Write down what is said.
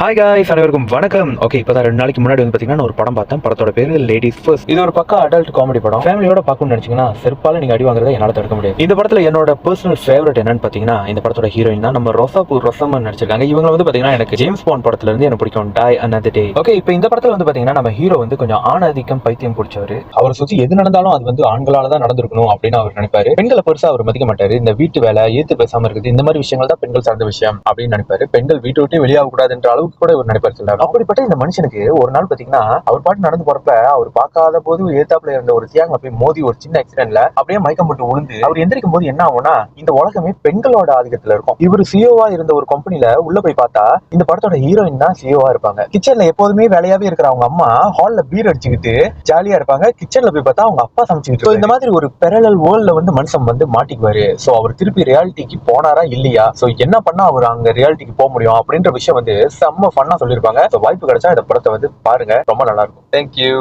Hi guys, அனைவருக்கும் வணக்கம். Okay, இப்போதான் 2 நாளைக்கு முன்னாடி வந்து பார்த்தீங்கன்னா ஒரு படம் பார்த்தேன். படத்தோட பேரு லேடிஸ் ஃபர்ஸ்ட். இது ஒரு பக்கா அடல்ட் காமெடி படம். ஃபேமிலியோட பார்க்கணும்னு நினைச்சீங்கன்னா செருப்பால நீங்க அடி வாங்குறதை என்னால தடுக்க முடியாது. இந்த படத்துல என்னோட பர்சனல் ஃபேவரட் என்னன்னு பார்த்தீங்கன்னா, இந்த படத்தோட ஹீரோயின் தான் நம்ம ரோசாப்பூர் ரொசம்மன் நடிச்சிருக்காங்க. இவங்க வந்து பார்த்தீங்கன்னா எனக்கு ஜேம்ஸ் பாண்ட் படத்துல இருந்து எனக்கு பிடிக்கும், டை அனதர் டே. ஓகே, இப்போ இந்த படத்துல வந்து பார்த்தீங்கன்னா நம்ம ஹீரோ வந்து கொஞ்சம் ஆணாதிக்கம் பைத்தியம் பிடிச்சவர். அவரை சுற்றி எது நடந்தாலும் அது வந்து ஆண்களால தான் நடந்திருக்கணும் அப்படின்னு அவர் நினைப்பாரு. பெண்களை பெருசா அவர் மதிக்க மாட்டாரு. இந்த வீட்டு வேலை ஏத்து பேசாம இருக்குது, இந்த மாதிரி விஷயங்கள் தான் பெண்கள் சார்ந்த விஷயம் அப்படின்னு நினைப்பாரு. பெண்கள் வீட்டை விட்டு வெளியாக கூடாதுன்ற அளவுக்கு கூட இவர் நினைப்பாரு. அப்படிப்பட்ட இந்த மனுஷனுக்கு ஒரு நாள் பாத்தீங்கன்னா அவர் பாட்டு நடந்து போறப்ப அவர் பார்க்காத போது ஏத்தாப்புல இருந்த ஒரு தியாகம் போய் மோதி ஒரு சின்ன ஆக்சிடென்ட்ல அப்படியே மயக்கம் போட்டு விழுந்து அவர் எந்திரிக்கும் போது என்ன ஆகும்னா, இந்த உலகமே பெண்களோட ஆதிக்கத்துல இருக்கும். இவர் சிஓவா இருந்த ஒரு கம்பெனில உள்ள போய் பார்த்தா இந்த படத்தோட ஹீரோயின் தான் சிஓவா இருப்பாங்க. கிச்சன்ல எப்போதுமே வேலையாவே இருக்கிற அவங்க அம்மா ஹால்ல பீர் அடிச்சுக்கிட்டு ஜாலியா இருப்பாங்க. கிச்சன்ல போய் பார்த்தா அவங்க அப்பா சமைச்சுக்கிட்டு. இந்த மாதிரி ஒரு பெரலல் வேர்ல்ட்ல வந்து மனுஷன் வந்து மாட்டிக்குவாரு. சோ அவர் திருப்பி ரியாலிட்டிக்கு போனாரா இல்லையா, சோ என்ன பண்ணா அவர் அங்க ரியாலிட்டிக்கு போக முடியும் அப்படின்ற விஷயம் வந்து செம்ம ஃபன்னா சொல்லியிருப்பாங்க. வாய்ப்பு கிடைச்சா இந்த படத்தை வந்து பாருங்க, ரொம்ப நல்லா இருக்கும். தேங்க்யூ.